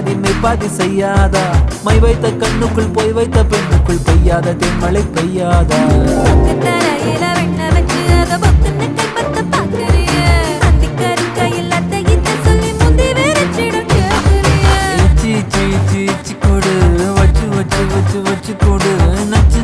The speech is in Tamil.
பாதி மெய்பாதி செய்யாதா மை வைத்த கண்ணுக்குள் போய் வைத்த பெண்ணுக்குள் பெய்யாத தென்மழை பெய்யாதா கொடு வச்சு வச்சு வச்சு வச்சு கொடு நச்சு